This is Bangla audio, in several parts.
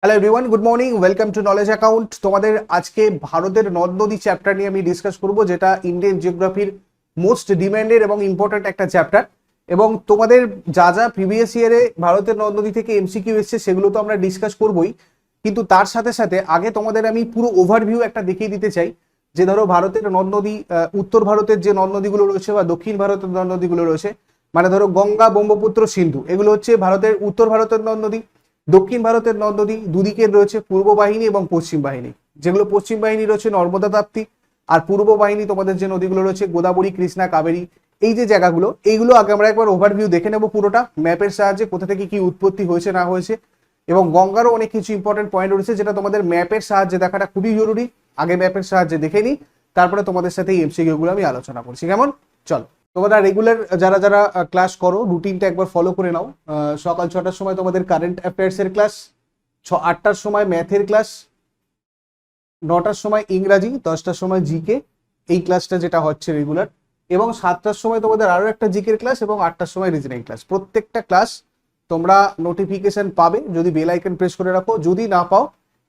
Hello everyone, good morning, welcome to knowledge account. তোমাদের আজকে ভারতের নদ নদী চ্যাপ্টার নিয়ে আমি ডিসকাস করব, যেটা ইন্ডিয়ান জিওগ্রাফির মোস্ট ডিমান্ডেড এবং ইম্পর্ট্যান্ট একটা চ্যাপ্টার। এবং তোমাদের যা যা প্রিভিয়াস ইয়ারে ভারতের নদ নদী থেকে এমসিকিউ এসছে সেগুলো তো আমরা ডিসকাস করবোই, কিন্তু তার সাথে সাথে আগে তোমাদের আমি পুরো ওভারভিউ একটা দেখিয়ে দিতে চাই। যে ধরো ভারতের নদ নদী, উত্তর ভারতের যে নদ নদীগুলো রয়েছে বা দক্ষিণ ভারতের নদ নদীগুলো রয়েছে, মানে ধরো গঙ্গা, ব্রহ্মপুত্র, সিন্ধু, এগুলো হচ্ছে ভারতের উত্তর ভারতের নদ নদী। দক্ষিণ ভারতের নদ নদী দুদিকে রয়েছে পূর্ব বাহিনী এবং পশ্চিম বাহিনী। যেগুলো পশ্চিম বাহিনী রয়েছে নর্মদা, তাপ্তি, আর পূর্ব বাহিনী তোমাদের যে নদীগুলো রয়েছে গোদাবরী, কৃষ্ণা, কাবেরী। এই যে জায়গাগুলো, এইগুলো আগে আমরা একবার ওভারভিউ দেখে নেবো পুরোটা ম্যাপের সাহায্যে, কোথা থেকে কি উৎপত্তি হয়েছে না হয়েছে। এবং গঙ্গারও অনেক কিছু ইম্পর্টেন্ট পয়েন্ট রয়েছে যেটা তোমাদের ম্যাপের সাহায্যে দেখাটা খুবই জরুরি। আগে ম্যাপের সাহায্যে দেখে নিই, তারপরে তোমাদের সাথে এই এমসিকিউ গুলো আমি আলোচনা করছি। কেমন? চলো, তোমরা রেগুলার যারা যারা ক্লাস করো রুটিনটা একবার ফলো করে নাও। সকাল 6টার সময় তোমাদের কারেন্ট অ্যাফেয়ার্স এর ক্লাস, 8টার সময় ম্যাথের ক্লাস, 9টার সময় ইংরাজি, 10টার সময় জিকে, এই ক্লাসটা যেটা হচ্ছে রেগুলার। এবং 7টার সময় তোমাদের আরো একটা জিকের ক্লাস এবং 8টার সময় রিজনিং ক্লাস। প্রত্যেকটা ক্লাস তোমরা নোটিফিকেশন পাবে যদি বেল আইকন প্রেস করে রাখো। যদি না পাও,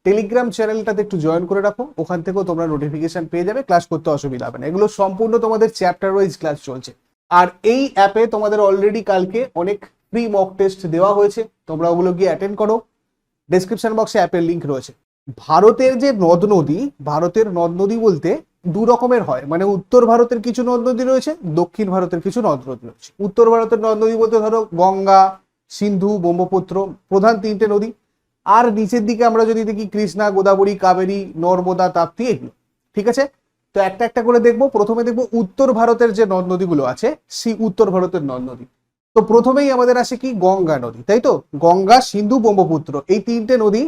টেলিগ্রাম চ্যানেলটাতে একটু জয়েন করে রাখো, ওখান থেকেও তোমরা নোটিফিকেশন পেয়ে যাবে। ক্লাস করতে অসুবিধা হবে না, এগুলো সম্পূর্ণ তোমাদের চ্যাপ্টার ওয়াইজ ক্লাস চলছে। আর এই অ্যাপে তোমাদের অলরেডি কালকে অনেক ফ্রি মক টেস্ট দেওয়া হয়েছে, তোমরা ওগুলো গিয়ে অ্যাটেন্ড করো। ডেসক্রিপশন বক্সে অ্যাপের লিঙ্ক রয়েছে। ভারতের যে নদ নদী, ভারতের নদ নদী বলতে দু রকমের হয়, মানে উত্তর ভারতের কিছু নদ নদী রয়েছে, দক্ষিণ ভারতের কিছু নদ নদী রয়েছে। উত্তর ভারতের নদ নদী বলতে ধরো গঙ্গা, সিন্ধু, ব্রহ্মপুত্র, প্রধান তিনটে নদী। আর নিচের দিকে আমরা যদি দেখি কৃষ্ণা, গোদাবরী, কাবেরী, নর্মদা, তাপ্তি, এগুলো। ঠিক আছে, তো একটা একটা করে দেখবো। প্রথমে দেখবো উত্তর ভারতের যে নদ নদীগুলো আছে, সেই উত্তর ভারতের নদ নদী। তো প্রথমেই আমাদের আসে কি গঙ্গা নদী, তাই তো? গঙ্গা, সিন্ধু, ব্রহ্মপুত্র, এই তিনটে নদী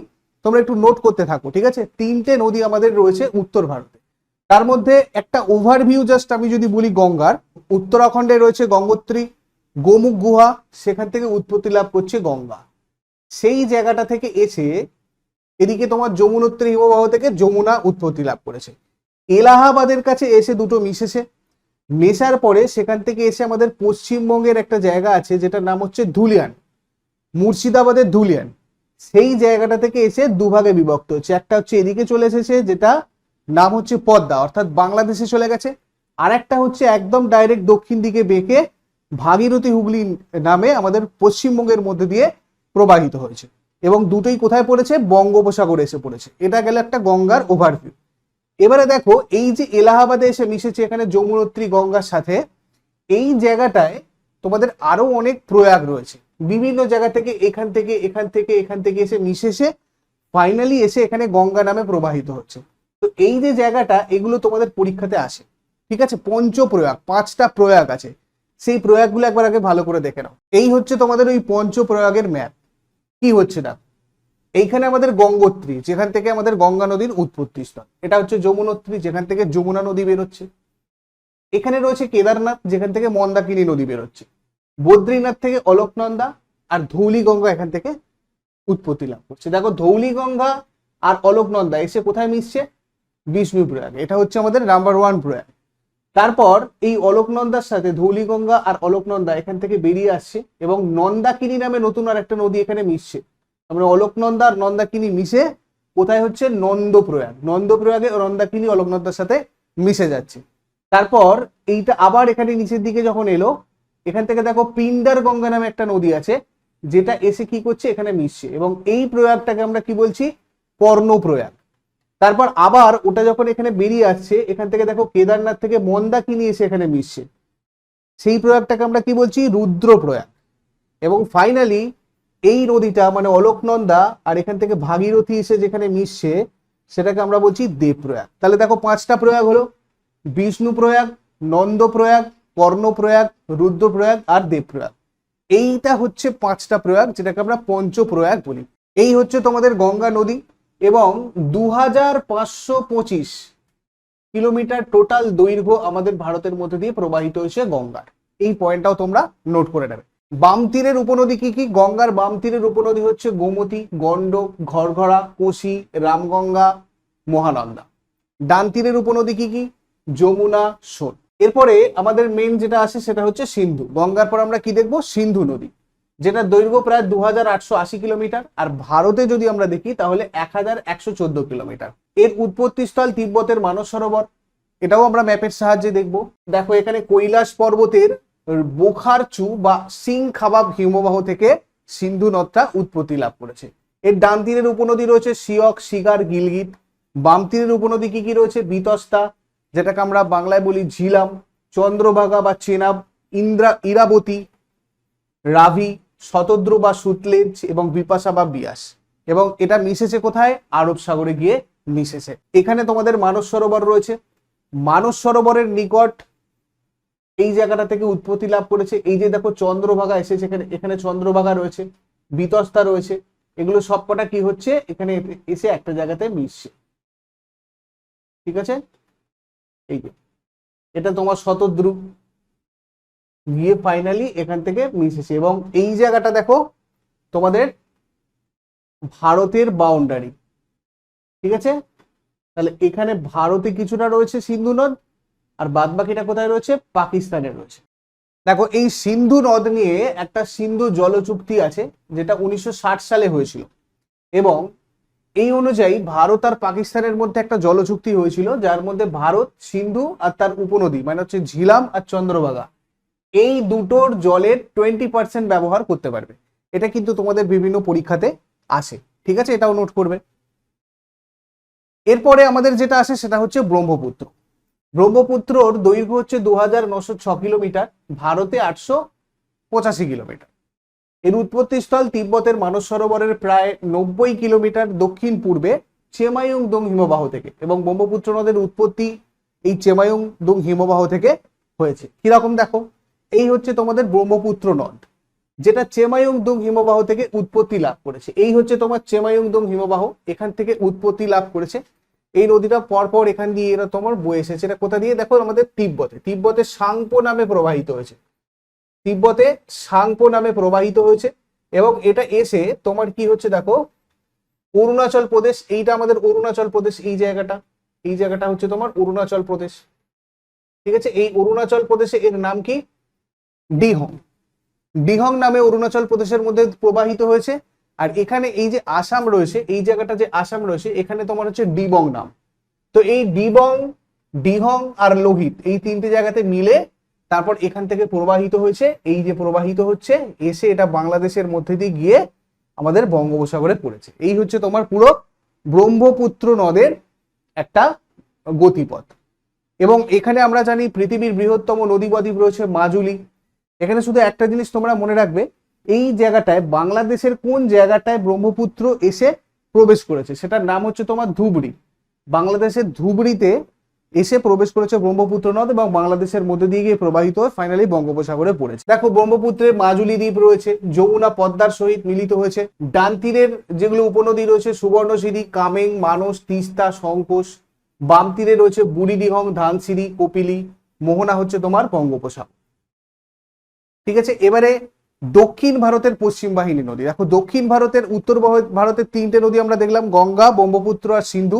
তোমরা একটু নোট করতে থাকো। ঠিক আছে, তিনটে নদী আমাদের রয়েছে উত্তর ভারতে। তার মধ্যে একটা ওভারভিউ জাস্ট আমি যদি বলি, গঙ্গার উত্তরাখণ্ডে রয়েছে গঙ্গোত্রী, গোমুখ গুহা, সেখান থেকে উৎপত্তি লাভ করছে গঙ্গা। সেই জায়গাটা থেকে এসে এদিকে তোমার যমুনোত্রী হিমবাহ থেকে যমুনা উৎপত্তি লাভ করেছে। এলাহাবাদের কাছে এসে দুটো মিশেছে, মেশার পরে সেখান থেকে এসে আমাদের পশ্চিমবঙ্গের একটা জায়গা আছে যেটার নাম হচ্ছে ধুলিয়ান, মুর্শিদাবাদের ধুলিয়ান। সেই জায়গাটা থেকে এসে দুভাগে বিভক্ত হচ্ছে। একটা হচ্ছে এদিকে চলে এসেছে, যেটা নাম হচ্ছে পদ্মা, অর্থাৎ বাংলাদেশে চলে গেছে। আর একটা হচ্ছে একদম ডাইরেক্ট দক্ষিণ দিকে বেঁকে ভাগীরথী হুগলি নামে আমাদের পশ্চিমবঙ্গের মধ্যে দিয়ে প্রবাহিত হয়েছে। এবং দুটোই কোথায় পড়েছে? বঙ্গোপসাগরে এসে পড়েছে। এটা গেল একটা গঙ্গার ওভারভিউ। এবারে দেখো, এই যে এলাহাবাদে এসে মিশেছে এখানে যমুনোত্রী গঙ্গার সাথে, এই জায়গাটায় তোমাদের আরো অনেক প্রয়াগ রয়েছে। বিভিন্ন জায়গা থেকে এখান থেকে এখান থেকে এখান থেকে এসে মিশেছে, ফাইনালি এসে এখানে গঙ্গা নামে প্রবাহিত হচ্ছে। তো এই যে জায়গাটা, এগুলো তোমাদের পরীক্ষাতে আসে। ঠিক আছে, পঞ্চপ্রয়াগ, 5টা প্রয়াগ আছে। সেই প্রয়াগগুলো একবার আগে ভালো করে দেখে নাও। এই হচ্ছে তোমাদের ওই পঞ্চপ্রয়াগের ম্যাপ। কি হচ্ছে না, এইখানে আমাদের গঙ্গোত্রী, যেখান থেকে আমাদের গঙ্গা নদীর উৎপত্তি স্থল। এটা হচ্ছে যমুনোত্রী, যেখান থেকে যমুনা নদী বেরোচ্ছে। এখানে রয়েছে কেদারনাথ, যেখান থেকে মন্দাকিনী নদী বেরোচ্ছে। বদ্রীনাথ থেকে অলকনন্দা, আর ধৌলি গঙ্গা এখান থেকে উৎপত্তি লাভ করছে। দেখো, ধৌলি গঙ্গা আর অলকনন্দা এসে কোথায় মিশছে? বিষ্ণু প্রয়াগ। এটা হচ্ছে আমাদের নাম্বার 1 প্রয়াগ। তারপর এই অলকনন্দার সাথে ধৌলি গঙ্গা আর অলকনন্দা এখান থেকে বেরিয়ে আসছে এবং নন্দাকিনী নামে নতুন আর একটা নদী এখানে মিশছে। আমরা অলকনন্দা আর নন্দাকিনী মিশে কোথায় হচ্ছে? নন্দপ্রয়াগ। নন্দপ্রয়াগে নন্দাকিনী অলকনন্দার সাথে মিশে যাচ্ছে। তারপর এইটা আবার এখানে নিচের দিকে যখন এলো, এখান থেকে দেখো পিন্ডার গঙ্গা নামে একটা নদী আছে, যেটা এসে কি করছে? এখানে মিশছে। এবং এই প্রয়াগটাকে আমরা কি বলছি? কর্ণপ্রয়াগ। তারপর আবার ওটা যখন এখানে বেরিয়ে আসছে, এখান থেকে দেখো কেদারনাথ থেকে মন্দাকিনী এসে এখানে মিশছে, সেই প্রয়াগটাকে আমরা কি বলছি? রুদ্রপ্রয়াগ। এবং ফাইনালি এই নদীটা মানে অলকনন্দা আর এখান থেকে ভাগীরথী এসে যেখানে মিশছে, সেটাকে আমরা বলছি দেবপ্রয়াগ। তাহলে দেখো 5টা প্রয়াগ হলো, বিষ্ণু প্রয়াগ, নন্দ প্রয়াগ, কর্ণপ্রয়াগ, রুদ্রপ্রয়াগ আর দেবপ্রয়াগ। এইটা হচ্ছে 5টা প্রয়াগ, যেটাকে আমরা পঞ্চপ্রয়াগ বলি। এই হচ্ছে তোমাদের গঙ্গা নদী। এবং 2525 কিলোমিটার টোটাল দৈর্ঘ্য আমাদের ভারতের মধ্যে দিয়ে প্রবাহিত হয়েছে গঙ্গার। এই পয়েন্টটাও তোমরা নোট করে নেবে। বাম তীরের উপনদী কি কি? গঙ্গার বাম তীরের উপনদী হচ্ছে গোমতী, গন্ডক, ঘরঘরা, কোশি, রামগঙ্গা, মহানন্দা। ডান তীরের উপনদী কি কি? যমুনা, সোন। এরপরে আমাদের মেন যেটা আসে সেটা হচ্ছে সিন্ধু। গঙ্গার পর আমরা কি দেখবো? সিন্ধু নদী। যেটা দৈর্ঘ্য প্রায় 2880 কিলোমিটার। আর ভারতে যদি আমরা দেখি তাহলে 1114 কিলোমিটার। এর উৎপত্তিস্থল তিব্বতের মানস সরোবর, এটাও আমরা ম্যাপের সাহায্যে দেখব। দেখো এখানে কৈলাস পর্বতের বোখারচু বা সিং খাবাব হিমবাহ থেকে সিন্ধু নদটা উৎপত্তি লাভ করেছে। এর ডান তীরের উপনদী রয়েছে সিয়ক, শিগার, গিলগিত। বাম তীরের উপনদী কি কি রয়েছে? বিতস্তা, যেটাকে আমরা বাংলায় বলি ঝিলাম, চন্দ্রভাগা বা চেনাব, ইরাবতী, রাভি, শতদ্রু বা সুতলেজ এবং বিপাশা বা বিয়াস। এবং এটা মিশেছে কোথায়? আরব সাগরে গিয়ে মিশেছে। এখানে তোমাদের মানস সরোবর রয়েছে। মানস সরোবরের নিকট এই জায়গাটা থেকে উৎপত্তি লাভ করেছে। এই যে দেখো চন্দ্রভাগা এসেছে, এখানে চন্দ্রভাগা রয়েছে, বিতস্তা রয়েছে, এগুলো সবকটা কি হচ্ছে? এখানে এসে একটা জায়গাতে মিশছে। ঠিক আছে, এই যে এটা তোমার শতদ্রু গিয়ে ফাইনালি এখান থেকে মিশেছে। এবং এই জায়গাটা দেখো তোমাদের ভারতের বাউন্ডারি। ঠিক আছে, তাহলে এখানে ভারতে কিছুটা রয়েছে সিন্ধু নদ, আর বাদ বাকিটা কোথায় রয়েছে? পাকিস্তানে রয়েছে। দেখো এই সিন্ধু নদ নিয়ে একটা সিন্ধু জল চুক্তি আছে, যেটা 1960 সালে হয়েছিল। এবং এই অনুযায়ী ভারত আর পাকিস্তানের মধ্যে একটা জল চুক্তি হয়েছিল, যার মধ্যে ভারত সিন্ধু আর তার উপনদী মানে হচ্ছে ঝিলাম আর চন্দ্রভাগা, এই দুটোর জলের 20% ব্যবহার করতে পারবে। এটা কিন্তু তোমাদের বিভিন্ন পরীক্ষাতে আসে। ঠিক আছে, এটাও নোট করবে। এরপরে আমাদের যেটা আসে সেটা হচ্ছে ব্রহ্মপুত্র। ব্রহ্মপুত্রর দৈর্ঘ্য হচ্ছে 2906 কিলোমিটার, ভারতে 885 কিলোমিটার। এর উৎপত্তিস্থল তিব্বতের মানস সরোবরের প্রায় 90 কিলোমিটার দক্ষিণ পূর্বে চেমায়ুংদুং হিমবাহ থেকে। এবং ব্রহ্মপুত্র নদের উৎপত্তি এই চেমায়ুংদুং হিমবাহ থেকে হয়েছে। কিরকম দেখো, এই হচ্ছে তোমাদের ব্রহ্মপুত্র নদ, যেটা চেমায়ুংদুং হিমবাহ থেকে উৎপত্তি লাভ করেছে। এই হচ্ছে তোমার চেমায়ুংদুং হিমবাহ, এখান থেকে উৎপত্তি লাভ করেছে। এই নদীটা পরপর এখান দিয়ে এরা তোমার বয়ে এসেছে। এটা কোথা দিয়ে? দেখো আমাদের তিব্বতে সাংপো নামে প্রবাহিত হয়েছে। তিব্বতে সাংপো নামে প্রবাহিত হয়েছে। এবং এটা এসে তোমার কি হচ্ছে দেখো, অরুণাচল প্রদেশ, এইটা আমাদের অরুণাচল প্রদেশ, এই জায়গাটা হচ্ছে তোমার অরুণাচল প্রদেশ। ঠিক আছে, এই অরুণাচল প্রদেশে এর নাম কি? ডিহং। ডিহং নামে অরুণাচল প্রদেশের মধ্যে প্রবাহিত হয়েছে। আর এখানে এই যে আসাম রয়েছে, এই জায়গাটা যে আসাম রয়েছে, এখানে তোমার হচ্ছে ডিবং নাম। তো এই ডিবং, ডিহং আর লোহিত, এই তিনটে জায়গাতে মিলে তারপর এখান থেকে প্রবাহিত হয়েছে। এই যে প্রবাহিত হচ্ছে এসে এটা বাংলাদেশের মধ্যে দিয়ে গিয়ে আমাদের বঙ্গোপসাগরে পড়েছে। এই হচ্ছে তোমার পুরো ব্রহ্মপুত্র নদের একটা গতিপথ। এবং এখানে আমরা জানি পৃথিবীর বৃহত্তম নদী বদ্বীপ রয়েছে মাজুলি। এখানে শুধু একটা জিনিস তোমরা মনে রাখবে, এই জায়গাটায় বাংলাদেশের কোন জায়গাটায় ব্রহ্মপুত্র এসে প্রবেশ করেছে, সেটার নাম হচ্ছে তোমার ধুবড়ি। বাংলাদেশের ধুবড়িতে এসে প্রবেশ করেছে ব্রহ্মপুত্র নদ এবং বাংলাদেশের মধ্যে দিয়ে গিয়ে প্রবাহিত হয়ে ফাইনালি বঙ্গোপসাগরে পড়েছে। দেখো ব্রহ্মপুত্রের মাজুলি দ্বীপ রয়েছে, যমুনা পদ্মার সহিত মিলিত হয়েছে। ডান তীরের যেগুলো উপনদী রয়েছে সুবর্ণশিরি, কামেং, মানস, তিস্তা, সংকোষ। বাম তীরে রয়েছে বুড়িডিহং, ধানসিঁড়ি, কপিলি, মোহনা হচ্ছে তোমার বঙ্গোপসাগর। ঠিক আছে, এবারে দক্ষিণ ভারতের পশ্চিম বাহিনী নদী। দেখো দক্ষিণ ভারতের, উত্তর ভারতের তিনটে নদী আমরা দেখলাম, গঙ্গা, ব্রহ্মপুত্র আর সিন্ধু।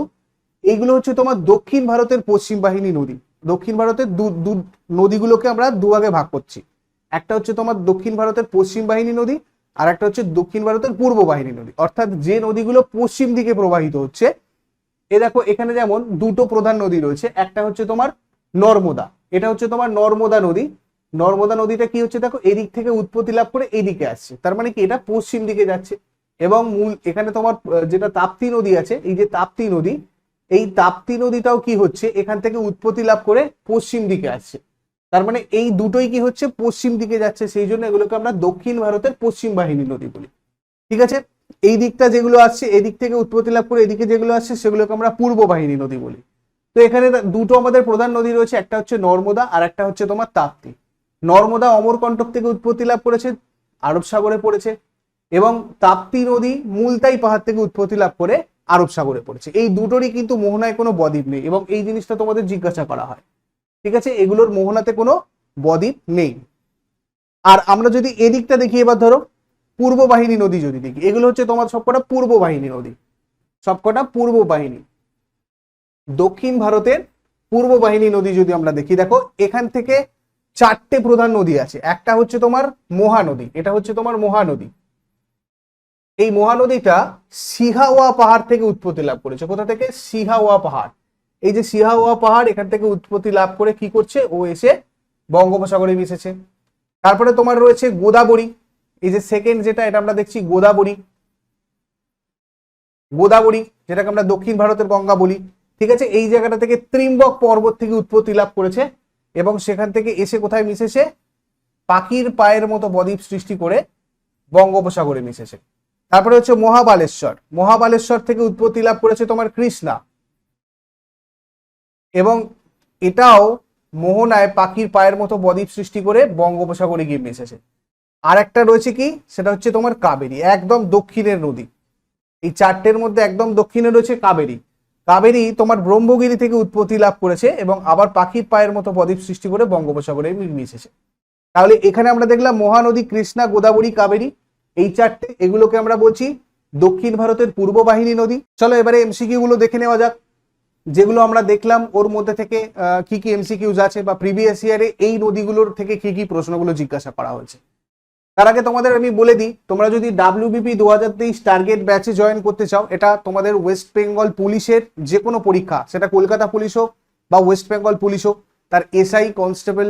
এইগুলো হচ্ছে তোমার দক্ষিণ ভারতের পশ্চিম বাহিনী নদী। দক্ষিণ ভারতের নদীগুলোকে আমরা দুভাগে ভাগ করছি। একটা হচ্ছে তোমার দক্ষিণ ভারতের পশ্চিম বাহিনী নদী, আর একটা হচ্ছে দক্ষিণ ভারতের পূর্ব বাহিনী নদী। অর্থাৎ যে নদীগুলো পশ্চিম দিকে প্রবাহিত হচ্ছে। এ দেখো এখানে যেমন দুটো প্রধান নদী রয়েছে, একটা হচ্ছে তোমার নর্মদা, এটা হচ্ছে তোমার নর্মদা নদী। নর্মদা নদীটা কি হচ্ছে দেখো, এদিক থেকে উৎপত্তি লাভ করে এইদিকে আসছে, তার মানে কি এটা পশ্চিম দিকে যাচ্ছে। এবং মূল এখানে তোমার যেটা তাপ্তি নদী আছে, এই যে তাপ্তি নদী, এই তাপ্তি নদীটাও কি হচ্ছে এখান থেকে উৎপত্তি লাভ করে পশ্চিম দিকে আসছে। তার মানে এই দুটোই কি হচ্ছে, পশ্চিম দিকে যাচ্ছে, সেই জন্য এগুলোকে আমরা দক্ষিণ ভারতের পশ্চিম বাহিনী নদী বলি। ঠিক আছে, এই দিকটা যেগুলো আসছে এদিক থেকে উৎপত্তি লাভ করে এদিকে যেগুলো আসছে সেগুলোকে আমরা পূর্ব বাহিনী নদী বলি। তো এখানে দুটো আমাদের প্রধান নদী রয়েছে, একটা হচ্ছে নর্মদা আর একটা হচ্ছে তোমার তাপ্তি। নর্মদা অমরকণ্টক থেকে উৎপত্তি লাভ করেছে, আরব সাগরে পড়েছে। এবং তাপ্তি নদী মুলতাই পাহাড় থেকে উৎপত্তি লাভ করে আরব সাগরে পড়েছে। এই দুটোরই কিন্তু মোহনায় কোনো বদ্বীপ নেই, এবং এই জিনিসটা তোমাদের জিজ্ঞাসা করা হয়। ঠিক আছে, এগুলোর মোহনাতে কোনো বদ্বীপ নেই। আর আমরা যদি এদিকটা দেখি, এবার ধরো পূর্ব বাহিনী নদী যদি দেখি, এগুলো হচ্ছে তোমার সবকটা পূর্ব বাহিনী নদী, সবকটা পূর্ব বাহিনী। দক্ষিণ ভারতের পূর্ব বাহিনী নদী যদি আমরা দেখি, দেখো এখান থেকে চারটে প্রধান নদী আছে। একটা হচ্ছে তোমার মহানদী, এটা হচ্ছে তোমার মহানদী। এই মহানদীটা সিহাওয়া পাহাড় থেকে উৎপত্তি লাভ করেছে। কোথা থেকে? সিহাওয়া পাহাড়। এই যে সিহাওয়া পাহাড়, এখান থেকে উৎপত্তি লাভ করে কি করছে, ও এসে বঙ্গোপসাগরে মিশেছে। তারপরে তোমার রয়েছে গোদাবরী। এই যে সেকেন্ড যেটা, এটা আমরা দেখছি গোদাবরী। গোদাবরী যেটাকে আমরা দক্ষিণ ভারতের গঙ্গা বলি, ঠিক আছে। এই জায়গাটা থেকে ত্রিম্বক পর্বত থেকে উৎপত্তি লাভ করেছে এবং সেখান থেকে এসে কোথায় মিশেছে? পাখির পায়ের মতো বদ্বীপ সৃষ্টি করে বঙ্গোপসাগরে মিশেছে। তারপরে হচ্ছে মহাবালেশ্বর। মহাবালেশ্বর থেকে উৎপত্তি লাভ করেছে তোমার কৃষ্ণা, এবং এটাও মোহনায় পাখির পায়ের মতো বদ্বীপ সৃষ্টি করে বঙ্গোপসাগরে গিয়ে মিশেছে। আর একটা রয়েছে কি, সেটা হচ্ছে তোমার কাবেরী, একদম দক্ষিণের নদী। এই চারটের মধ্যে একদম দক্ষিণে রয়েছে কাবেরী। কাবেরী তোমার ব্রহ্মগিরি থেকে উৎপত্তি লাভ করেছে এবং আবার পাখির পায়ের মতো বদ্বীপ সৃষ্টি করে বঙ্গোপসাগরে মিশেছে। তাহলে এখানে আমরা দেখলাম মহানদী, কৃষ্ণা, গোদাবরী, কাবেরী, এই চারটে, এগুলোকে আমরা বলছি দক্ষিণ ভারতের পূর্ব বাহিনী নদী। চলো এবারে এমসিকিউ গুলো দেখে নেওয়া যাক। যেগুলো আমরা দেখলাম ওর মধ্যে থেকে কি কি এমসিকিউজ আছে, বা প্রিভিয়াস ইয়ারে এই নদীগুলোর থেকে কি কি প্রশ্নগুলো জিজ্ঞাসা করা হয়েছে। তার আগে তোমাদের আমি বলে দিই, তোমরা যদি WBP 2023 টার্গেট ব্যাচে জয়েন করতে চাও, এটা তোমাদের ওয়েস্ট বেঙ্গল পুলিশের যে কোনো পরীক্ষা, সেটা কলকাতা পুলিশ হোক বা ওয়েস্ট বেঙ্গল পুলিশ হোক, তার এসআই, কনস্টেবল,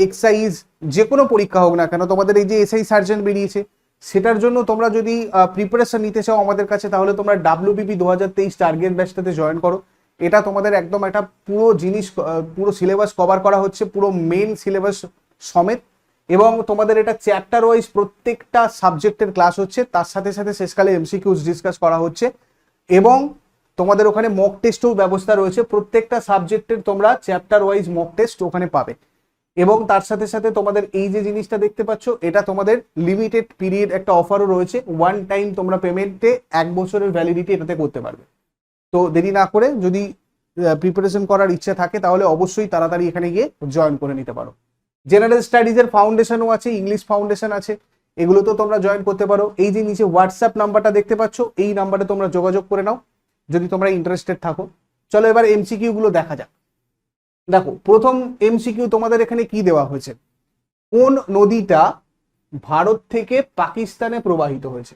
এক্সাইজ, যে কোনো পরীক্ষা হোক না কেন, তোমাদের এই যে এসআই সার্জেন্ট বেরিয়েছে, সেটার জন্য তোমরা যদি প্রিপারেশন নিতে চাও আমাদের কাছে, তাহলে তোমরা WBP 2023 টার্গেট ব্যাচটাতে জয়েন করো। এটা তোমাদের একদম একটা পুরো জিনিস, পুরো সিলেবাস কভার করা হচ্ছে, পুরো মেন সিলেবাস সমেত, এবং তোমাদের এটা চ্যাপ্টার ওয়াইজ প্রত্যেকটা সাবজেক্টের ক্লাস হচ্ছে, তার সাথে সাথে শেষকালে এমসিকিউজ ডিসকাস করা হচ্ছে, এবং তোমাদের ওখানে মক টেস্টও ব্যবস্থা রয়েছে। প্রত্যেকটা সাবজেক্টের তোমরা চ্যাপ্টার ওয়াইজ মক টেস্ট ওখানে পাবে, এবং তার সাথে সাথে তোমাদের এই যে জিনিসটা দেখতে পাচ্ছ, এটা তোমাদের লিমিটেড পিরিয়ড একটা অফারও রয়েছে। ওয়ান টাইম তোমরা পেমেন্টে 1 বছরের ভ্যালিডিটি এটাতে করতে পারবে। তো দেরি না করে যদি প্রিপারেশন করার ইচ্ছা থাকে, তাহলে অবশ্যই তাড়াতাড়ি এখানে গিয়ে জয়েন করে নিতে পারো। জেনারেল স্টাডিজের ফাউন্ডেশনও আছে, ইংলিশ ফাউন্ডেশন আছে, এগুলো তো তোমরা জয়েন করতে পারো। এই যে নিচে হোয়াটসঅ্যাপ নাম্বারটা দেখতে পাচ্ছ, এই নাম্বারে তোমরা যোগাযোগ করে নাও যদি তোমরা ইন্টারেস্টেড থাকো। চলো এবার এমসিকিউ গুলো দেখা যাক। দেখো, প্রথম এমসিকিউ তোমাদের এখানে কি দেওয়া হয়েছে, কোন নদীটা ভারত থেকে পাকিস্তানে প্রবাহিত হয়েছে?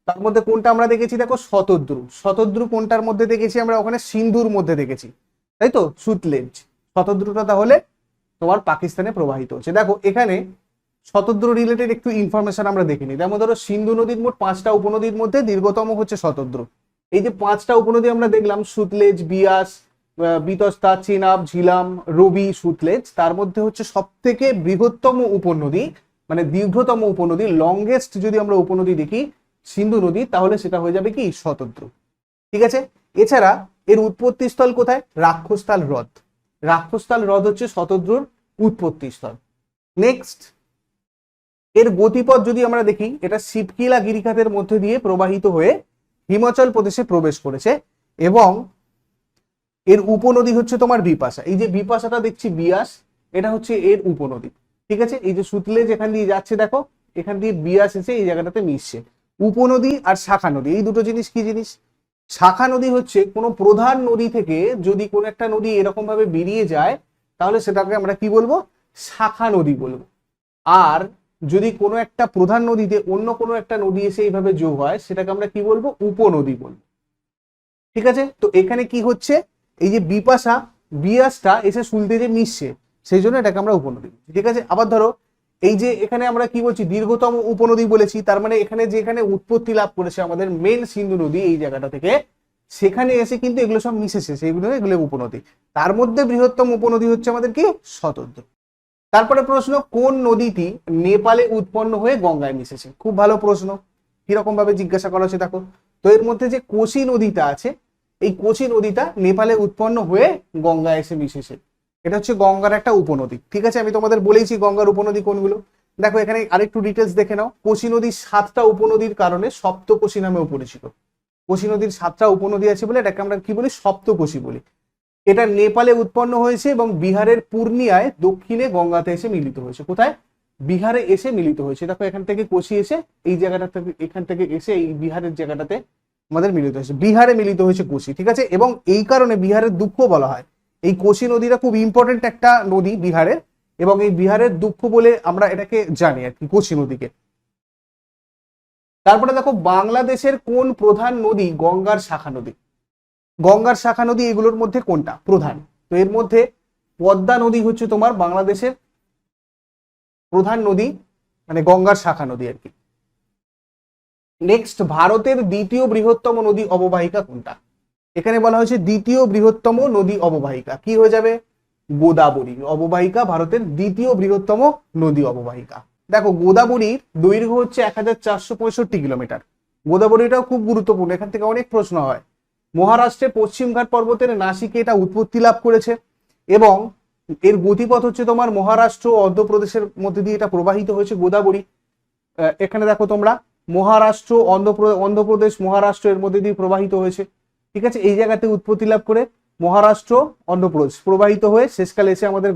তার মধ্যে কোনটা আমরা দেখেছি? দেখো, শতদ্রু। শতদ্রু কোনটার মধ্যে দেখেছি আমরা? ওখানে সিন্ধুর মধ্যে দেখেছি, তাই তো, সুতলেজ। শতদ্রুটা তাহলে তোমার পাকিস্তানে প্রবাহিত হচ্ছে। দেখো এখানে শতদ্রু রিলেটেড একটু ইনফরমেশন আমরা দেখিনি। যেমন ধরো, সিন্ধু নদীর মোট 5টা উপনদীর মধ্যে দীর্ঘতম হচ্ছে শতদ্রু। এই যে 5টা উপনদী আমরা দেখলাম, সুতলেজ, বিয়াস, বিতস্তা, চেনাব, ঝিলাম, রবি, সুতলেজ, তার মধ্যে হচ্ছে সব থেকে বৃহত্তম উপনদী, মানে দীর্ঘতম উপনদী, লংগেস্ট যদি আমরা উপনদী দেখি সিন্ধু নদী, তাহলে সেটা হয়ে যাবে কি শতদ্রু। ঠিক আছে। এছাড়া এর উৎপত্তি স্থল কোথায়? রাক্ষসতাল হ্রদ। রাক্ষসতাল হ্রদ হচ্ছে শতদ্রুর উৎপত্তি স্থল। নেক্সট, এর গতিপথ যদি আমরা দেখি, এটা শিবকিলা গিরিখাতের মধ্যে দিয়ে প্রবাহিত হয়ে হিমাচল প্রদেশে প্রবেশ করেছে, এবং এর উপনদী হচ্ছে তোমার বিপাশা। এই যে বিপাশাটা দেখছি বিয়াস, এটা হচ্ছে এর উপনদী। ঠিক আছে। এই যে সুতলেজ এখান দিয়ে যাচ্ছে, দেখো এখান দিয়ে বিয়াস এসে এই জায়গাটাতে মিশছে। উপনদী আর শাখা নদী, এই দুটো জিনিস কি জিনিস? শাখা নদী হচ্ছে কোনো প্রধান নদী থেকে যদি কোনো একটা নদী এরকম ভাবে বেরিয়ে যায়, তাহলে সেটাকে আমরা কি বলবো? শাখা নদী বলবো। আর যদি কোনো একটা প্রধান নদীতে অন্য কোনো একটা নদী এসে এইভাবে যোগ হয়, সেটাকে আমরা কি বলবো? উপনদী বলবো। ঠিক আছে। তো এখানে কি হচ্ছে, এই যে বিপাশা, বিয়াসটা এসে সুলতেজে মিশছে, সেই জন্য এটাকে আমরা উপনদী। ঠিক আছে। আবার ধরো, এই যে এখানে আমরা কি বলছি? দীর্ঘতম উপনদী বলেছি, তার মানে এখানে যেখানে উৎপত্তি লাভ করেছে আমাদের মেন সিন্ধু নদী, এই জায়গাটা থেকে, সেখানে এসে কিন্তু এগুলো সব মিশেছে, সেইগুলো এগুলো উপনদী। তার মধ্যে বৃহত্তম উপনদী হচ্ছে আমাদের কি? শতদ্রু। তারপরে প্রশ্ন, কোন নদীটি নেপালে উৎপন্ন হয়ে গঙ্গায় মিশেছে? খুব ভালো প্রশ্ন। কিরকম ভাবে জিজ্ঞাসা করা হচ্ছে দেখো তো, এর মধ্যে যে কোশি নদীটা আছে, এই কোশি নদীটা নেপালে উৎপন্ন হয়ে গঙ্গায় এসে মিশেছে। এটা হচ্ছে গঙ্গার একটা উপনদী। ঠিক আছে। আমি তোমাদের বলেইছি গঙ্গার উপনদী কোনগুলো। দেখো এখানে আরেকটু ডিটেলস দেখে নাও। কোশি নদীর 7টা উপনদীর কারণে সপ্তকোশী নামেও পরিচিত। কোশি নদীর 7টা উপনদী আছে বলে এটাকে আমরা কি বলি? সপ্তকোশী বলি। এটা নেপালে উৎপন্ন হয়েছে এবং বিহারের পূর্ণিয়ায় দক্ষিণে গঙ্গাতে এসে মিলিত হয়েছে। কোথায়? বিহারে এসে মিলিত হয়েছে। দেখো এখান থেকে কোশি এসে এই জায়গাটা থেকে, এখান থেকে এসে এই বিহারের জায়গাটাতে আমাদের মিলিত হয়েছে। বিহারে মিলিত হয়েছে কোশি। ঠিক আছে। এবং এই কারণে বিহারের দুঃখ বলা হয়। এই কোশি নদীটা খুব ইম্পর্টেন্ট একটা নদী বিহারের, এবং এই বিহারের দুঃখ বলে আমরা এটাকে জানি আর কি, কোশি নদীকে। তারপরে দেখো বাংলাদেশের কোন প্রধান নদী গঙ্গার শাখা নদী? গঙ্গার শাখা নদী এগুলোর মধ্যে কোনটা প্রধান? তো এর মধ্যে পদ্মা নদী হচ্ছে তোমার বাংলাদেশের প্রধান নদী, মানে গঙ্গার শাখা নদী আর কি। নেক্সট, ভারতের দ্বিতীয় বৃহত্তম নদী অববাহিকা কোনটা? এখানে বলা হয়েছে দ্বিতীয় বৃহত্তম নদী অববাহিকা, কি হয়ে যাবে? গোদাবরী অববাহিকা ভারতের দ্বিতীয় বৃহত্তম নদী অববাহিকা। দেখো গোদাবরীর দৈর্ঘ্য হচ্ছে 1465 কিলোমিটার। গোদাবরীটাও খুব গুরুত্বপূর্ণ, এখান থেকে অনেক প্রশ্ন হয়। মহারাষ্ট্রে পশ্চিমঘাট পর্বতের নাসিকে এটা উৎপত্তি লাভ করেছে এবং এর গতিপথ হচ্ছে তোমার মহারাষ্ট্র ও অন্ধ্রপ্রদেশের মধ্যে দিয়ে এটা প্রবাহিত হয়েছে গোদাবরী। এখানে দেখো তোমরা মহারাষ্ট্র অন্ধ্রপ্রদেশ মহারাষ্ট্র এর মধ্যে দিয়ে প্রবাহিত হয়েছে, ঠিক আছে। এই জায়গাতে উৎপত্তি লাভ করে মহারাষ্ট্র অন্ধ্রপ্রদেশ প্রবাহিত হয়ে শেষকালে এসে আমাদের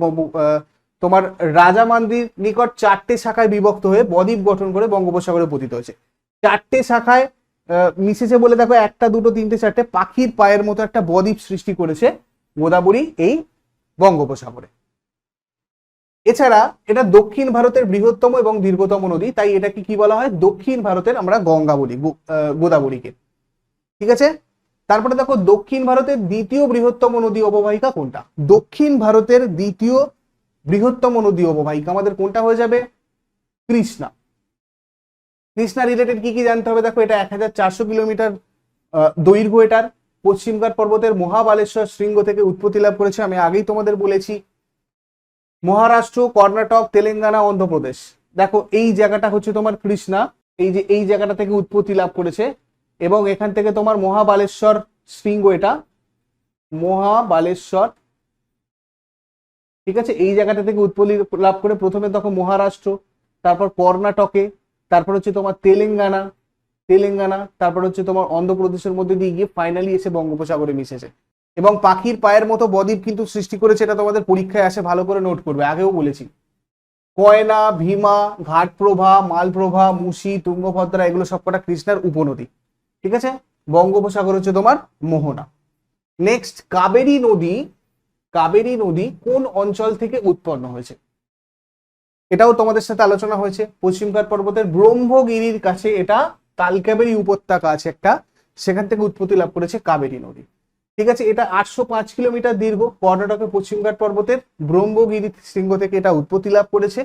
তোমার রাজামান্দির নিকট 4টে শাখায় বিভক্ত হয়ে বদ্বীপ গঠন করে বঙ্গোপসাগরে পতিত হয়েছে। 4টে শাখায় মিশেছে বলে দেখো 1, 2, 3, 4টে পাখির পায়ের মতো একটা বদ্বীপ সৃষ্টি করেছে গোদাবরী এই বঙ্গোপসাগরে। এছাড়া এটা দক্ষিণ ভারতের বৃহত্তম এবং দীর্ঘতম নদী, তাই এটাকে কি বলা হয়? দক্ষিণ ভারতের আমরা গঙ্গা বলি গোদাবরীকে, ঠিক আছে। তারপরে দেখো দক্ষিণ ভারতের দ্বিতীয় বৃহত্তম নদী অববাহিকা কোনটা? দক্ষিণ ভারতের দ্বিতীয় বৃহত্তম নদী অববাহিকা আমাদের কোনটা হয়ে যাবে? কৃষ্ণা। কৃষ্ণা রিলেটেড কি কি জানতে হবে? দেখো এটা 1400 কিলোমিটার দৈর্ঘ্য, এটার পশ্চিমঘাট পর্বতের মহাবালেশ্বর শৃঙ্গ থেকে উৎপত্তি লাভ করেছে। আমি আগেই তোমাদের বলেছি মহারাষ্ট্র, কর্ণাটক, তেলেঙ্গানা, অন্ধ্রপ্রদেশ। দেখো এই জায়গাটা হচ্ছে তোমার কৃষ্ণা, এই যে এই জায়গাটা থেকে উৎপত্তি লাভ করেছে এবং এখান থেকে তোমার মহাবালেশ্বর শৃঙ্গ, এটা মহাবালেশ্বর, ঠিক আছে। এই জায়গাটা থেকে উৎপত্তি লাভ করে প্রথমে তখন মহারাষ্ট্র, তারপর কর্ণাটকে, তারপর হচ্ছে তোমার তেলেঙ্গানা, তারপর হচ্ছে তোমার অন্ধ্রপ্রদেশের মধ্যে দিয়ে গিয়ে ফাইনালি এসে বঙ্গোপসাগরে মিশেছে। এবং পাখির পায়ের মতো বদ্বীপ কিন্তু সৃষ্টি করেছে, এটা তোমাদের পরীক্ষায় আসে, ভালো করে নোট করবে। আগেও বলেছি কয়না, ভীমা, ঘাটপ্রভা, মালপ্রভা, মুসি, তুঙ্গভদ্রা এগুলো সবকটা কৃষ্ণার উপনদী, ঠিক আছে। বঙ্গোপসাগর হচ্ছে তোমার মোহনা। নেক্সট, কাবেরী নদী কোন অঞ্চল থেকে উৎপন্ন হয়েছে? এটাও তোমাদের সাথে আলোচনা হয়েছে। পশ্চিমঘাট পর্বতের ব্রহ্মগিরির কাছে এটা তালকাবেরী উপত্যকা আছে একটা, সেখান থেকে উৎপত্তি লাভ করেছে কাবেরী নদী, ঠিক আছে। এটা 805 কিলোমিটার দীর্ঘ, কর্ণাটকের পশ্চিমঘাট পর্বতের ব্রহ্মগিরি শৃঙ্গ থেকে এটা উৎপত্তি লাভ করেছে।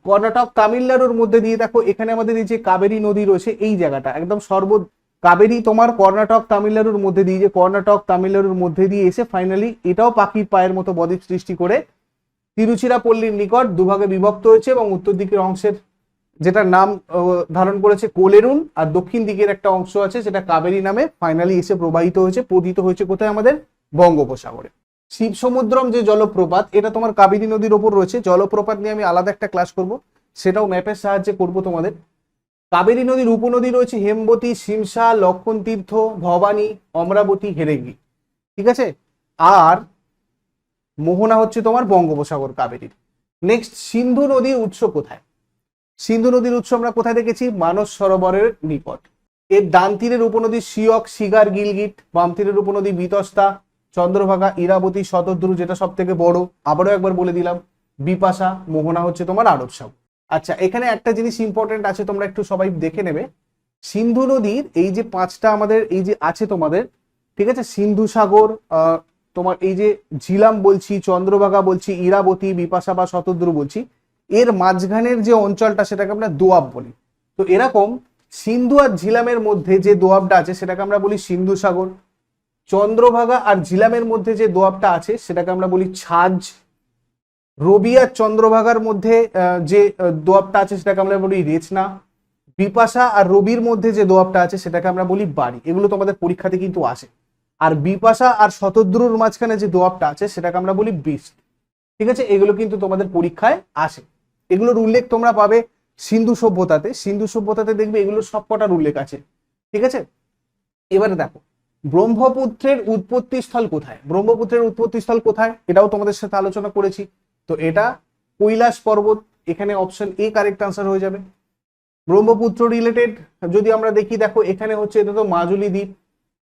কর্ণাটক তামিলনাড়ুর মধ্যে দিয়ে দেখো এখানে আমাদের এই যে কাবেরী নদী রয়েছে, এই জায়গাটা একদম কাবেরী তোমার কর্ণাটক তামিলনাড়ুর মধ্যে দিয়ে, যে কর্ণাটক তামিলনাড়ুর মধ্যে দিয়ে এসে ফাইনালি এটাও পাখির পায়ের মতো বদ্বীপ সৃষ্টি করে তিরুচিরাপল্লীর নিকট দুভাগে বিভক্ত হয়েছে এবং উত্তর দিকের অংশের যেটা নাম ধারণ করেছে কোলেরুন, আর দক্ষিণ দিকের একটা অংশ আছে যেটা কাবেরী নামে ফাইনালি এসে প্রবাহিত হয়েছে, পতিত হয়েছে কোথায়? আমাদের বঙ্গোপসাগরে। শিব সমুদ্রম যে জলপ্রপাত, এটা তোমার কাবেরী নদীর ওপর রয়েছে। জলপ্রপাত নিয়ে আমি আলাদা একটা ক্লাস করব, সেটাও ম্যাপের সাহায্যে করব তোমাদের। কাবেরী নদীর উপনদী রয়েছে হেমবতী, শিমশা, লক্ষণ তীর্থ, ভবানী, অমরাবতী, হেরেঙ্গি, ঠিক আছে। আর মোহনা হচ্ছে তোমার বঙ্গোপসাগর কাবেরীর। নেক্সট, সিন্ধু নদীর উৎস কোথায়? সিন্ধু নদীর উৎস আমরা কোথায় দেখেছি? মানস সরোবরের নিকট। এর ডান তীরের উপনদী সিয়ক, শিগার, গিলগিট। বাম তীরের উপনদী বিতস্তা, চন্দ্রভাগা, ইরাবতী, শতদ্রু, যেটা সব থেকে বড়। আবারও একবার বলে দিলাম, বিপাশা। মোহনা হচ্ছে তোমার আরব সাগর। আচ্ছা, এখানে একটা জিনিস ইম্পর্টেন্ট আছে, তোমরা একটু সবাই দেখে নেবে। সিন্ধু নদীর এই যে 5টা আমাদের এই যে আছে তোমাদের, ঠিক আছে, সিন্ধু সাগর, তোমার এই যে ঝিলাম বলছি, চন্দ্রভাগা বলছি, ইরাবতী, বিপাশা বা শতদ্রু বলছি, এর মাঝখানের যে অঞ্চলটা সেটাকে আমরা দোয়াব বলি। তো এরকম সিন্ধু আর ঝিলামের মধ্যে যে দোয়াবটা আছে সেটাকে আমরা বলি সিন্ধু সাগর। চন্দ্রভাগা আর ঝিলামের মধ্যে যে দোয়াবটা আছে সেটাকে আমরা বলি ছাজ। রবি আর চন্দ্রভাগার মধ্যে যে দোয়াবটা আছে সেটাকে আমরা বলি রেচনা। বিপাশা আর রবির মধ্যে যে দোয়াবটা আছে সেটাকে আমরা বলি বাড়ি। এগুলো তোমাদের পরীক্ষাতে কিন্তু আসে। আর বিপাশা আর শতদ্রুর মাঝখানে যে দোয়াবটা আছে সেটাকে আমরা বলি বৃষ্টি, ঠিক আছে। এগুলো কিন্তু তোমাদের পরীক্ষায় আসে। এগুলোর উল্লেখ তোমরা পাবে সিন্ধু সভ্যতাতে দেখবে এগুলোর সবকটার উল্লেখ আছে, ঠিক আছে। এবারে দেখো ব্রহ্মপুত্রের উৎপত্তি স্থল কোথায়? এটাও তোমাদের সাথে আলোচনা করেছি। তো এটা কৈলাস পর্বত, এখানে অপশন এ কারেক্ট আনসার হয়ে যাবে। ব্রহ্মপুত্র রিলেটেড যদি আমরা দেখি, দেখো এখানে হচ্ছে এটা তো মাজুলি দ্বীপ,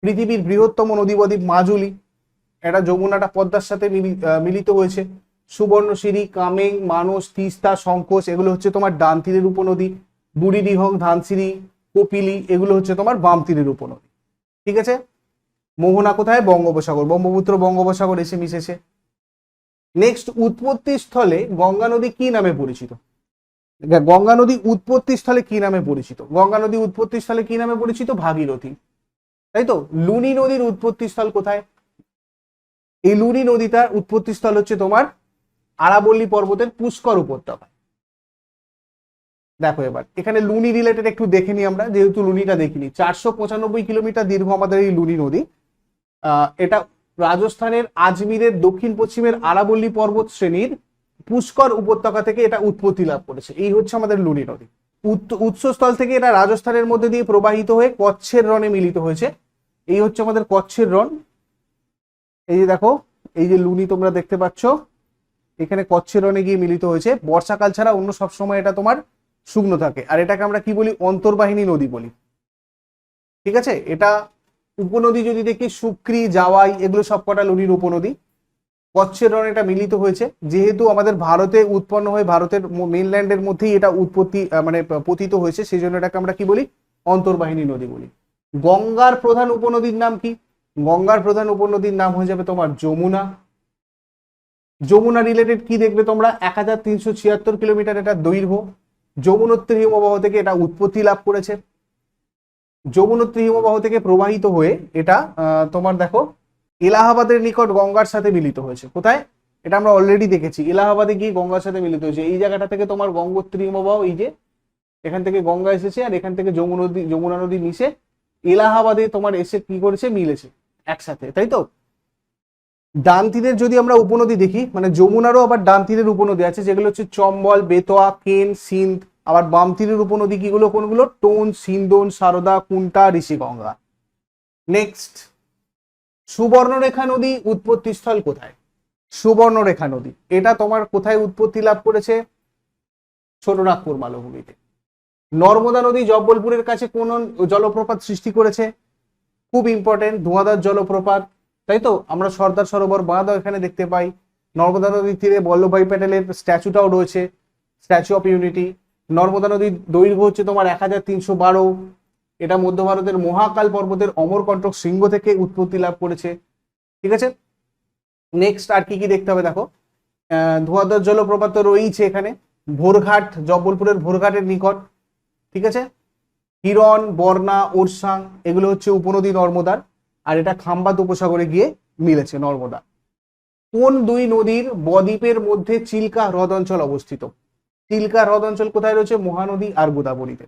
পৃথিবীর বৃহত্তম নদী বদ্বীপ মাজুলি। এটা যমুনাটা পদ্মার সাথে মিলিত হয়েছে। সুবর্ণশিরি, কামেং, মানস, তিস্তা, শঙ্কোষ এগুলো হচ্ছে তোমার ডান তীরের উপনদী। বুড়িডিহং, ধানসিঁড়ি, কপিলি এগুলো হচ্ছে তোমার বাম তীরের উপনদী। ঠিক আছে, মোহনা কোথায়? বঙ্গোপসাগর, ব্রহ্মপুত্র বঙ্গোপসাগর এসে মিশেছে। নেক্সট, উৎপত্তি স্থলে গঙ্গা নদী কি নামে পরিচিত? গঙ্গা নদী উৎপত্তি স্থলে কি নামে পরিচিত? গঙ্গা নদী উৎপত্তি স্থলে কি নামে পরিচিত? ভাগীরথী, তাই তো। লুনি নদীর উৎপত্তি স্থল কোথায়? এই লুনি নদীটার উৎপত্তি স্থল হচ্ছে তোমার আরাবল্লী পর্বতের পুষ্কর উপত্যকায়। দেখো এবার এখানে লুনি রিলেটেড একটু দেখে নিই আমরা, যেহেতু লুনিটা দেখিনি। 495 কিলোমিটার দীর্ঘ আমাদের এই লুনি নদী। এটা রাজস্থানের আজমিরের দক্ষিণ পশ্চিমের আরাবল্লী পর্বত শ্রেণীর পুষ্কর উপত্যকা থেকে এটা উৎপত্তি লাভ করেছে। এই হচ্ছে আমাদের লুনি নদী। উৎসস্থল থেকে এটা রাজস্থানের মধ্যে দিয়ে প্রবাহিত হয়ে কচ্ছের রণে মিলিত হয়েছে। এই হচ্ছে আমাদের কচ্ছের রণ। এই যে দেখো, এই যে লুনি তোমরা দেখতে পাচ্ছ, এখানে কচ্ছের রণে গিয়ে মিলিত হয়েছে। বর্ষাকাল ছাড়া অন্য সবসময় এটা তোমার শুকনো থাকে। আর এটাকে আমরা কি বলি? অন্তর্বাহিনী নদী বলি। ঠিক আছে, এটা উপনদী যদি দেখি সুক্রি, জাওয়াই এগুলো সবকটা লুনির উপনদী। কচ্ছের রণ এটা মিলিত হয়েছে, যেহেতু আমাদের ভারতে উৎপন্ন হয়ে ভারতের মেনল্যান্ডের মধ্যেই এটা উৎপত্তি মানে পতিত হয়েছে, সেই জন্য এটাকে আমরা কি বলি? অন্তর্বাহিনী নদী বলি। গঙ্গার প্রধান উপনদীর নাম কি? গঙ্গার প্রধান উপনদীর নাম হয়ে যাবে তোমার যমুনা। যমুনা রিলেটেড কি দেখবে তোমরা? 1376 কিলোমিটার এটা দৈর্ঘ্য। যমুনোত্রী হিমবাহ থেকে এটা উৎপত্তি লাভ করেছে। যমুনোত্রী হিমবাহ থেকে প্রবাহিত হয়ে এটা তোমার দেখো এলাহাবাদের নিকট গঙ্গার সাথে মিলিত হয়েছে। কোথায়? এটা আমরা অলরেডি দেখেছি, এলাহাবাদে গিয়ে গঙ্গার সাথে মিলিত হয়েছে। এই জায়গাটা থেকে তোমার গঙ্গোত্রী হিমবাহ, এই যে এখান থেকে গঙ্গা এসেছে, আর এখান থেকে যমুনা নদী মিশে এলাহাবাদে তোমার এসে কি করেছে? মিলেছে একসাথে, তাই তো। ডান তীরের যদি আমরা উপনদী দেখি, মানে যমুনারও আবার ডান তীরের উপনদী আছে, যেগুলো হচ্ছে চম্বল, বেতোয়া, কেন, সিন্ধ। আবার বাম তীরের উপনদী কিগুলো কোনগুলো? টোন, সিন্ধন, সারদা, কুন্টা, ঋষিগঙ্গা। নেক্সট, সুবর্ণরেখা নদী উৎপত্তি স্থল কোথায়? সুবর্ণরেখা নদী এটা তোমার কোথায় উৎপত্তি লাভ করেছে? ছোটনাগপুর মালভূমিতে। নর্মদা নদী জব্বলপুরের কাছে কোন জলপ্রপাত সৃষ্টি করেছে? খুব ইম্পর্টেন্ট, ধোঁয়াদার জলপ্রপাত, তাই তো। আমরা সর্দার সরোবর বাঁধও এখানে দেখতে পাই। নর্মদা নদীর তীরে বল্লভভাই প্যাটেলের স্ট্যাচুটাও রয়েছে, স্ট্যাচু অফ ইউনিটি। নর্মদা নদীর দৈর্ঘ্য হচ্ছে তোমার 1312। এটা মধ্য ভারতের মহাকাল পর্বতের অমরকণ্টক শৃঙ্গ থেকে উৎপত্তি লাভ করেছে। ঠিক আছে, নেক্সট আর কি কি দেখতে হবে দেখো। ধোঁয়াদার জলপ্রপাত তো রয়েছে এখানে। ভোরঘাট, জব্বলপুরের ভোরঘাটের নিকট। ঠিক আছে, হিরণ, বর্ণা, ওরসাং এগুলো হচ্ছে উপনদী নর্মদার। আর এটা খাম্বাত উপসাগরে গিয়ে মিলেছে নর্মদা। কোন দুই নদীর বদ্বীপের মধ্যে চিল্কা হ্রদ অঞ্চল অবস্থিত? চিল্কা হ্রদ অঞ্চল কোথায় রয়েছে? মহানদী আর গোদাবরীতে।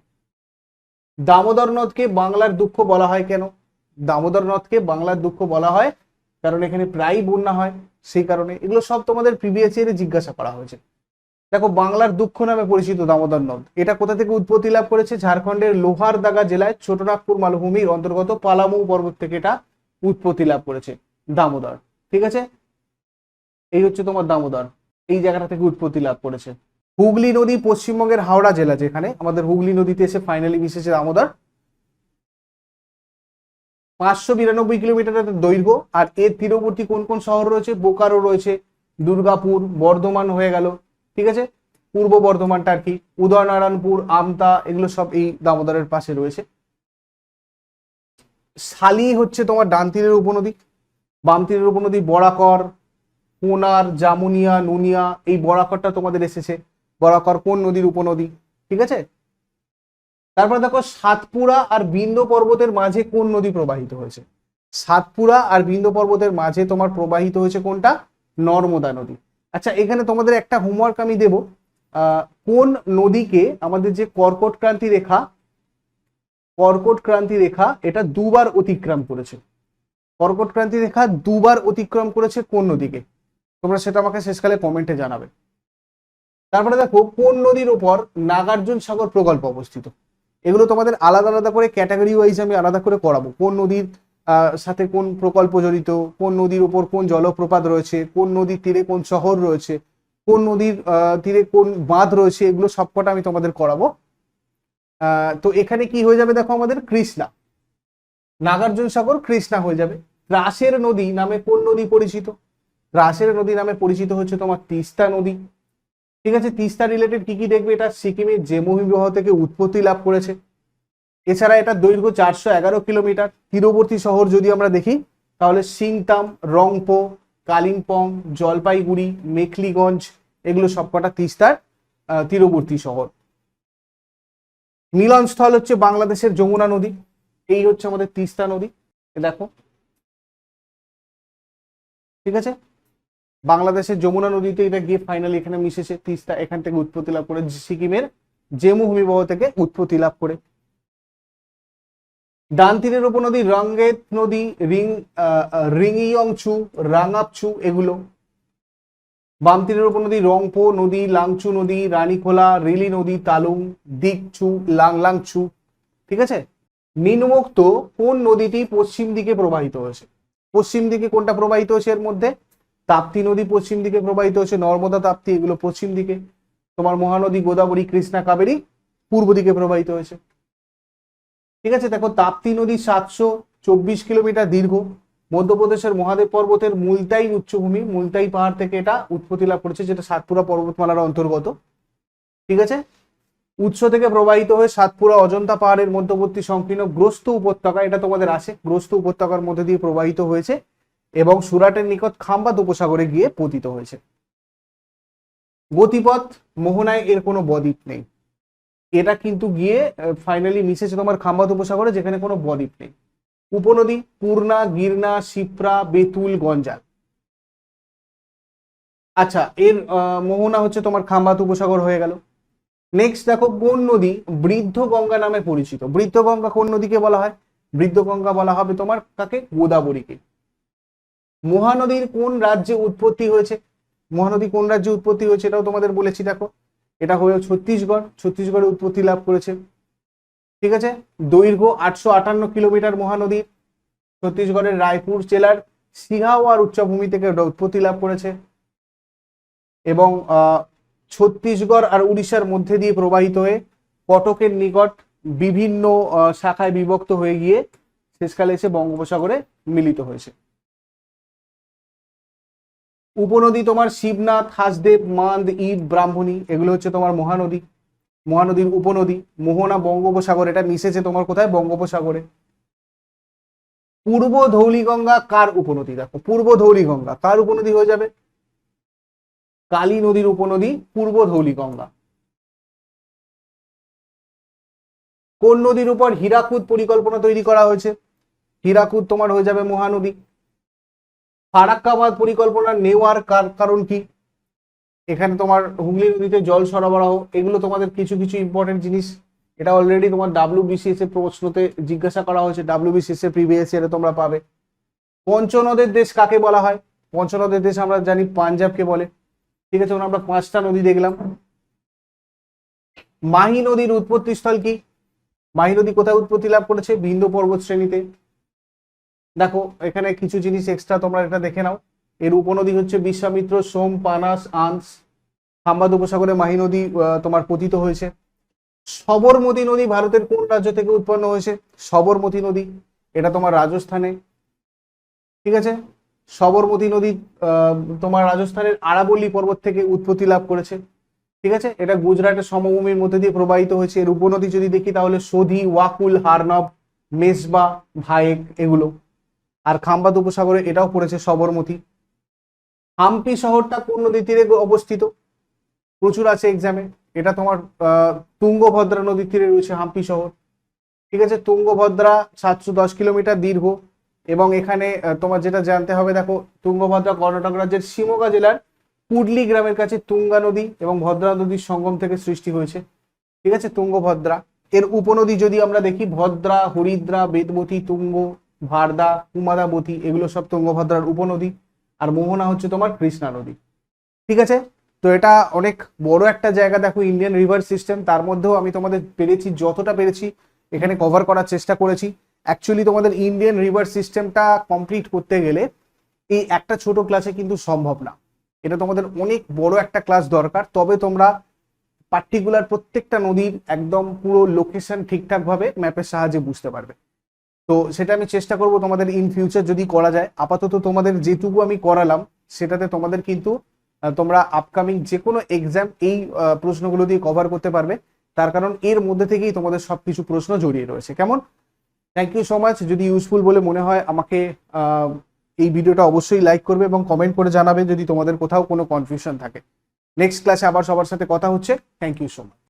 দামোদর নদকে বাংলার দুঃখ বলা হয় কেন? দামোদর নদকে বাংলার দুঃখ বলা হয় কারণ এখানে প্রায় বন্যা হয়, সেই কারণে। এগুলো সব তোমাদের প্রিভিয়াস ইয়ারে জিজ্ঞাসা করা হয়েছে। দেখো, বাংলার দুঃখ নামে পরিচিত দামোদর নদ, এটা কোথা থেকে উৎপত্তি লাভ করেছে? ঝাড়খণ্ডের লোহারদাগা জেলায় ছোটনাগপুর মালভূমির অন্তর্গত পালামু পর্বত থেকে এটা উৎপত্তি লাভ করেছে দামোদর। ঠিক আছে, এই হচ্ছে তোমার দামোদর, এই জায়গাটা থেকে উৎপত্তি লাভ করেছে। হুগলি নদী পশ্চিমবঙ্গের হাওড়া জেলা, যেখানে আমাদের হুগলি নদীতে এসে ফাইনালি মিশেছে দামোদর। 592 কিলোমিটারের দৈর্ঘ্য। আর এর তীরবর্তী কোন কোন শহর রয়েছে? বোকারো রয়েছে, দুর্গাপুর, বর্ধমান হয়ে গেল। ঠিক আছে, পূর্ব বর্ধমানটা আর কি, উদয়নারায়ণপুর, আমতা এগুলো সব এই দামোদরের পাশে রয়েছে। শালি হচ্ছে তোমার ডান তীরের উপনদী। বাম তীরের উপনদী বরাকর, কোনার, জামুনিয়া, নুনিয়া। এই বরাকরটা তোমাদের এসেছে। বরাকর কোন নদীর উপনদী? ঠিক আছে, তারপর দেখো সাতপুরা আর বিন্ধ্য পর্বতের মাঝে কোন নদী প্রবাহিত হয়েছে? সাতপুরা আর বিন্ধ্য পর্বতের মাঝে তোমার প্রবাহিত হয়েছে কোনটা? নর্মদা নদী। আচ্ছা, এখানে তোমাদের একটা হোমওয়ার্ক আমি দেব। কোন নদীকে আমাদের যে কর্কট ক্রান্তি রেখা এটা দুবার অতিক্রম করেছে? কর্কট ক্রান্তি রেখা দুবার অতিক্রম করেছে কোন নদীকে? তোমরা সেটা আমাকে শেষকালে কমেন্টে জানাবে। তারপরে দেখো, কোন নদীর উপর নাগার্জুন সাগর প্রকল্প অবস্থিত? এগুলো তোমাদের আলাদা আলাদা করে ক্যাটাগরি ওয়াইজ আমি আলাদা করে করাবো। কোন নদীর সাথে কোন প্রকল্প জড়িত, কোন নদীর উপর কোন জলপ্রপাত রয়েছে, কোন নদীর তীরে কোন শহর রয়েছে, কোন নদীর তীরে কোন বাঁধ রয়েছে, এগুলো সবকটা আমি তোমাদের করাবো। তো এখানে কি হয়ে যাবে দেখো, আমাদের কৃষ্ণা, নাগার্জুন সাগর কৃষ্ণা হয়ে যাবে। ত্রাসের নদী নামে কোন নদী পরিচিত? ত্রাসের নদী নামে পরিচিত হচ্ছে তোমার তিস্তা নদী। ঠিক আছে, তিস্তা রিলেটেড কি কি দেখবে, এটা সিকিমের জেমু হিমবাহ থেকে উৎপত্তি লাভ করেছে। এছাড়া এটা দৈর্ঘ্য 411 কিলোমিটার। তীরবর্তী শহর যদি আমরা দেখি তাহলে সিংতাম, রংপো, কালিম্পং, জলপাইগুড়ি, মেখলিগঞ্জ এগুলো সবকটা তিস্তার তীরবর্তী শহর। মিলনস্থল হচ্ছে বাংলাদেশের যমুনা নদী। এই হচ্ছে আমাদের তিস্তা নদী, দেখো। ঠিক আছে, বাংলাদেশের যমুনা নদীতে এটা গিয়ে ফাইনালি এখানে মিশেছে। তিস্তা এখান থেকে উৎপত্তি লাভ করে, সিকিমের জেমু হিমবাহ থেকে উৎপত্তি লাভ করে। ডান তীরের উপনদী রঙ্গেত নদী, রিংইয়ংচু, রাঙাপচু এগুলো। বাম তীরের উপনদী রংপো নদী, লাংচু নদী, রানীখোলা, রিলি নদী, তালুং, দিকচু, লাংলাংচু। ঠিক আছে, নিম্নোক্ত কোন নদীটি পশ্চিম দিকে প্রবাহিত হয়েছে? পশ্চিম দিকে কোনটা প্রবাহিত হয়েছে? এর মধ্যে তাপ্তি নদী পশ্চিম দিকে প্রবাহিত হয়েছে, নর্মদা, তাপ্তি এগুলো পশ্চিম দিকে। তোমার মহানদী গোদাবরী, কৃষ্ণা, কাবেরী পূর্ব দিকে প্রবাহিত হয়েছে। ঠিক আছে, দেখো তাপ্তি নদী 724 কিলোমিটার দীর্ঘ। মধ্যপ্রদেশের মহাদেব পর্বতের মুলতাই উচ্চভূমি, মুলতাই পাহাড় থেকে এটা উৎপত্তি লাভ করেছে, যেটা সাতপুরা পর্বতমালার অন্তর্গত। ঠিক আছে, উৎস থেকে প্রবাহিত হয়ে সাতপুরা অজন্তা পাহাড়ের মধ্যবর্তী সংকীর্ণ গ্রস্ত উপত্যকা, এটা তোমাদের আসে, গ্রস্ত উপত্যকার মধ্যে দিয়ে প্রবাহিত হয়েছে এবং সুরাটের নিকট খাম্বাত উপসাগরে গিয়ে পতিত হয়েছে। গতিপথ, মোহনায় এর কোনো বদ্বীপ নেই। এটা কিন্তু গিয়ে ফাইনালি মিশেছে তোমার খাম্বাত উপসাগরে, যেখানে কোনো বদ্বীপ নেই। উপনদী পূর্ণা, গিরনা, শিপ্রা, বেতুল, গঞ্জাল। আচ্ছা, এর মোহনা হচ্ছে তোমার খাম্বাত উপসাগর হয়ে গেল। নেক্সট দেখো, কোন নদী বৃদ্ধ গঙ্গা নামে পরিচিত? বৃদ্ধ গঙ্গা কোন নদীকে বলা হয়? বৃদ্ধ গঙ্গা বলা হবে তোমার কাকে? গোদাবরীকে। মহানদীর কোন রাজ্যে উৎপত্তি হয়েছে? মহানদী কোন রাজ্যে উৎপত্তি হয়েছে এটাও তোমাদের বলেছি, দেখো এটা হয়ে ছত্তিশগড়, ছত্তিশগড়ে উৎপত্তি লাভ করেছে। ঠিক আছে, দৈর্ঘ্য 858 কিলোমিটার মহানদীর। ছত্তিশগড়ের রায়পুর জেলার সিহাওয়ার উচ্চভূমি থেকে এটা উৎপত্তি লাভ করেছে এবং ছত্তিশগড় আর উড়িষ্যার মধ্যে দিয়ে প্রবাহিত হয়ে কটকের নিকট বিভিন্ন শাখায় বিভক্ত হয়ে গিয়ে শেষকালে এসে বঙ্গোপসাগরে মিলিত হয়েছে। উপনদী তোমার শিবনাথ, হাসদেব, মান্দ, ইব, ব্রাহ্মণী এগুলো হচ্ছে তোমার মহানদী। মহানদীর উপনদী মোহনা বঙ্গোপসাগর, এটা মিশেছে তোমার কোথায়? বঙ্গোপসাগরে। পূর্ব ধৌলিগঙ্গা কার উপনদী? দেখো পূর্ব ধৌলিগঙ্গা কার উপনদী হয়ে যাবে? কালী নদীর উপনদী পূর্ব ধৌলিগঙ্গা। কোন নদীর উপর হীরাকুদ পরিকল্পনা তৈরি করা হয়েছে? হীরাকুদ তোমার হয়ে যাবে মহানদী। ফারাক্কাবাদ পরিকল্পনা নেওয়ার কারণ কি? এখানে তোমার হুগলি নদীতে জল সরবরাহ, এগুলো তোমাদের কিছু কিছু ইম্পর্টেন্ট জিনিস। এটা অলরেডি তোমার WBCS এর প্রশ্নতে জিজ্ঞাসা করা হয়েছে, WBCS এর প্রিভিয়াস ইয়ারে তোমরা পাবে। পঞ্চনদের দেশ কাকে বলা হয়? পঞ্চনদের দেশ আমরা জানি পাঞ্জাবকে বলে। ঠিক আছে, আমরা 5টা নদী দেখলাম। মাহি নদীর উৎপত্তি স্থল কি? মাহি নদী কোথায় উৎপত্তি লাভ করেছে? বিন্ধ্য পর্বত শ্রেণীতে। দেখো এখানে কিছু জিনিস এক্সট্রা তোমরা এটা দেখে নাও। এর উপনদী হচ্ছে বিশ্বামিত্র, সোম, পানাস, আংস। খাম্বাত উপসাগরে মাহি নদী তোমার পতিত হয়েছে। সবরমতী নদী ভারতের কোন রাজ্য থেকে উৎপন্ন হয়েছে? সবরমতী নদী এটা তোমার রাজস্থানে। ঠিক আছে, সবরমতী নদী তোমার রাজস্থানের আরাবল্লী পর্বত থেকে উৎপত্তি লাভ করেছে। ঠিক আছে, এটা গুজরাটের সমভূমির মধ্যে দিয়ে প্রবাহিত হয়েছে। এর উপনদী যদি দেখি তাহলে সোধি, ওয়াকুল, হারনব, মেসবা, ভায়েক এগুলো। আর খাম্বাত উপসাগরে এটাও পড়েছে সবরমতী। হাম্পি শহরটা কোন নদীর তীরে অবস্থিত? প্রচুর আছে এক্সামে। এটা তোমার তুঙ্গভদ্রা নদীর তীরে রয়েছে হাম্পি শহর। ঠিক আছে, তুঙ্গভদ্রা 710 কিলোমিটার দীর্ঘ এবং এখানে তোমার যেটা জানতে হবে, দেখো তুঙ্গভদ্রা কর্ণাটক রাজ্যের শিমোগা জেলার কুডলি গ্রামের কাছে তুঙ্গা নদী এবং ভদ্রা নদীর সঙ্গম থেকে সৃষ্টি হয়েছে। ঠিক আছে, তুঙ্গভদ্রা। এর উপনদী যদি আমরা দেখি ভদ্রা, হরিদ্রা, বেদবতী, তুঙ্গ, ভারদা, কুমাদাবতী এগুলো সব তুঙ্গভদ্রার উপনদী। আর মোহনা হচ্ছে তোমার কৃষ্ণা নদী। ঠিক আছে, তো এটা অনেক বড় একটা জায়গা। দেখো ইন্ডিয়ান রিভার সিস্টেম, তার মধ্যেও আমি তোমাদের পেরেছি যতটা পেরেছি এখানে কভার করার চেষ্টা করেছি। অ্যাকচুয়ালি তোমাদের ইন্ডিয়ান রিভার সিস্টেমটা কমপ্লিট করতে গেলে এই একটা ছোট ক্লাসে কিন্তু সম্ভব না। এটা তোমাদের অনেক বড় একটা ক্লাস দরকার, তবে তোমরা পার্টিকুলার প্রত্যেকটা নদীর একদম পুরো লোকেশন ঠিকঠাক ভাবে ম্যাপের সাহায্যে বুঝতে পারবে। তো সেটা আমি চেষ্টা করব তোমাদের ইন ফিউচার যদি করা যায়। আপাতত তোমাদের যেটুকু আমি করালাম সেটাতে তোমাদের কিন্তু তোমরা আপকামিং যে কোনো এক্সাম এই প্রশ্নগুলো দিয়ে কভার করতে পারবে, তার কারণ এর মধ্যে থেকেই তোমাদের সবকিছু প্রশ্ন জড়িয়ে রয়েছে। কেমন? Thank you so much. যদি ইউজফুল বলে মনে হয় আমাকে এই ভিডিওটা অবশ্যই লাইক করবে এবং কমেন্ট করে জানাবে যদি তোমাদের কোথাও কোনো কনফিউশন থাকে। নেক্সট ক্লাসে আবার সবার সাথে কথা হচ্ছে। Thank you so much.